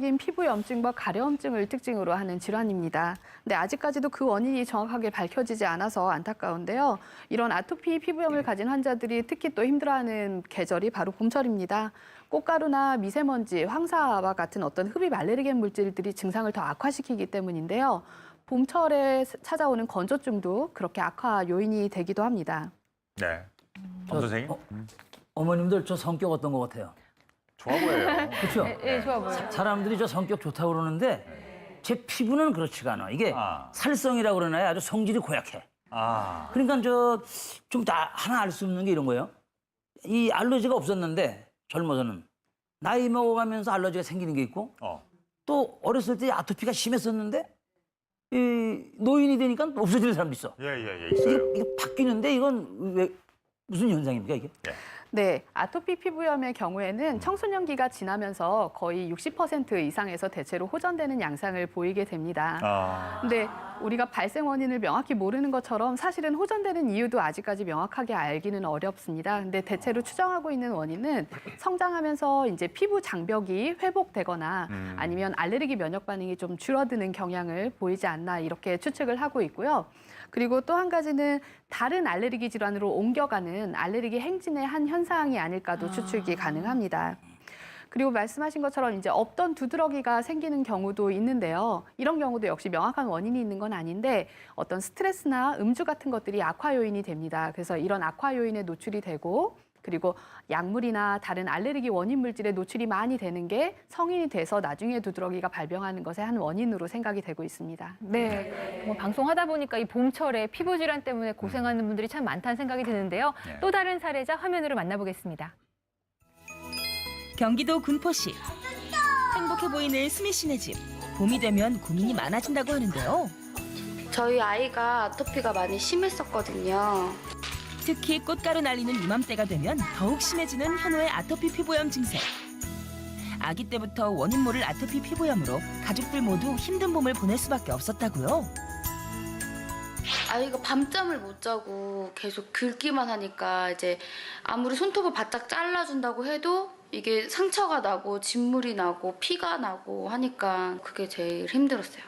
피부염증과 가려움증을 특징으로 하는 질환입니다. 근데 아직까지도 그 원인이 정확하게 밝혀지지 않아서 안타까운데요. 이런 아토피 피부염을 가진 환자들이 특히 또 힘들어하는 계절이 바로 봄철입니다. 꽃가루나 미세먼지, 황사와 같은 어떤 흡입 알레르겐 물질들이 증상을 더 악화시키기 때문인데요. 봄철에 찾아오는 건조증도 그렇게 악화 요인이 되기도 합니다. 네. 엄 선생님? 어머님들 저 성격 어떤 것 같아요? 좋아 보여요. 그렇죠? 네, 좋아 보여요. 사람들이 저 성격 좋다고 그러는데 제 피부는 그렇지가 않아. 이게 살성이라고 그러나요? 아주 성질이 고약해. 그러니까 저 좀 다 하나 알 수 없는 게 이런 거예요. 이 알러지가 없었는데 젊어서는 나이 먹어가면서 알러지가 생기는 게 있고 또 어렸을 때 아토피가 심했었는데 이 노인이 되니까 없어지는 사람도 있어. 예, 있어요. 이게 바뀌는데 이건 왜 무슨 현상입니까 이게? 네, 아토피 피부염의 경우에는 청소년기가 지나면서 거의 60% 이상에서 대체로 호전되는 양상을 보이게 됩니다. 근데 우리가 발생 원인을 명확히 모르는 것처럼 사실은 호전되는 이유도 아직까지 명확하게 알기는 어렵습니다. 근데 대체로 추정하고 있는 원인은 성장하면서 이제 피부 장벽이 회복되거나 아니면 알레르기 면역 반응이 좀 줄어드는 경향을 보이지 않나 이렇게 추측을 하고 있고요. 그리고 또 한 가지는 다른 알레르기 질환으로 옮겨가는 알레르기 행진의 한 현상이 아닐까도 추측이 가능합니다. 그리고 말씀하신 것처럼 이제 없던 두드러기가 생기는 경우도 있는데요. 이런 경우도 역시 명확한 원인이 있는 건 아닌데 어떤 스트레스나 음주 같은 것들이 악화 요인이 됩니다. 그래서 이런 악화 요인에 노출이 되고 그리고 약물이나 다른 알레르기 원인 물질에 노출이 많이 되는 게 성인이 돼서 나중에 두드러기가 발병하는 것의 한 원인으로 생각이 되고 있습니다. 네, 뭐 방송하다 보니까 이 봄철에 피부 질환 때문에 고생하는 분들이 참 많다는 생각이 드는데요. 또 다른 사례자 화면으로 만나보겠습니다. 경기도 군포시. 행복해 보이는 수미 씨네 집. 봄이 되면 고민이 많아진다고 하는데요. 저희 아이가 아토피가 많이 심했었거든요. 특히 꽃가루 날리는 이맘때가 되면 더욱 심해지는 현우의 아토피 피부염 증세. 아기 때부터 원인 모를 아토피 피부염으로 가족들 모두 힘든 봄을 보낼 수밖에 없었다고요. 아이가 밤잠을 못 자고 계속 긁기만 하니까 이제 아무리 손톱을 바짝 잘라준다고 해도 이게 상처가 나고 진물이 나고 피가 나고 하니까 그게 제일 힘들었어요.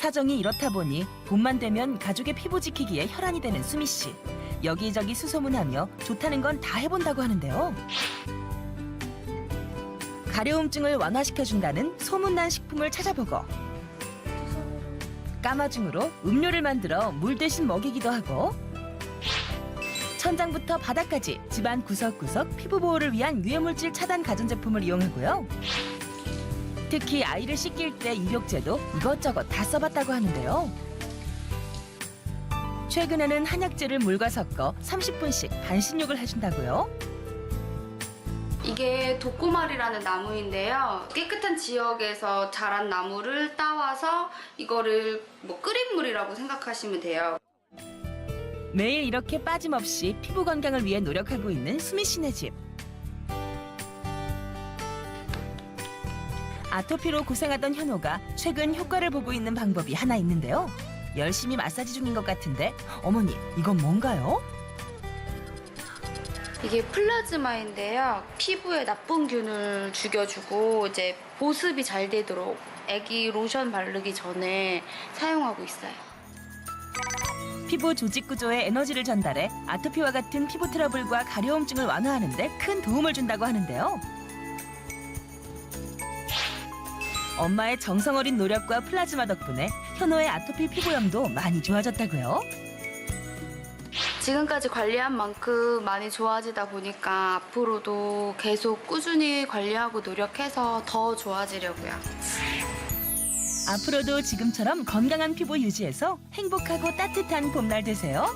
사정이 이렇다 보니 봄만 되면 가족의 피부 지키기에 혈안이 되는 수미 씨. 여기저기 수소문하며 좋다는 건 다 해본다고 하는데요. 가려움증을 완화시켜준다는 소문난 식품을 찾아보고 까마중으로 음료를 만들어 물 대신 먹이기도 하고 천장부터 바닥까지 집안 구석구석 피부 보호를 위한 유해물질 차단 가전제품을 이용하고요. 특히 아이를 씻길 때 입욕제도 이것저것 다 써봤다고 하는데요. 최근에는 한약재를 물과 섞어 30분씩 반신욕을 해준다고요. 이게 독고말이라는 나무인데요. 깨끗한 지역에서 자란 나무를 따와서 이거를 뭐 끓인 물이라고 생각하시면 돼요. 매일 이렇게 빠짐없이 피부 건강을 위해 노력하고 있는 수미 씨네 집. 아토피로 고생하던 현호가 최근 효과를 보고 있는 방법이 하나 있는데요. 열심히 마사지 중인 것 같은데 어머니, 이건 뭔가요? 이게 플라즈마인데요. 피부에 나쁜 균을 죽여주고 이제 보습이 잘 되도록 애기 로션 바르기 전에 사용하고 있어요. 피부 조직 구조에 에너지를 전달해 아토피와 같은 피부 트러블과 가려움증을 완화하는 데 큰 도움을 준다고 하는데요. 엄마의 정성 어린 노력과 플라즈마 덕분에 현호의 아토피 피부염도 많이 좋아졌다고요. 지금까지 관리한 만큼 많이 좋아지다 보니까 앞으로도 계속 꾸준히 관리하고 노력해서 더 좋아지려고요. 앞으로도 지금처럼 건강한 피부 유지해서 행복하고 따뜻한 봄날 되세요.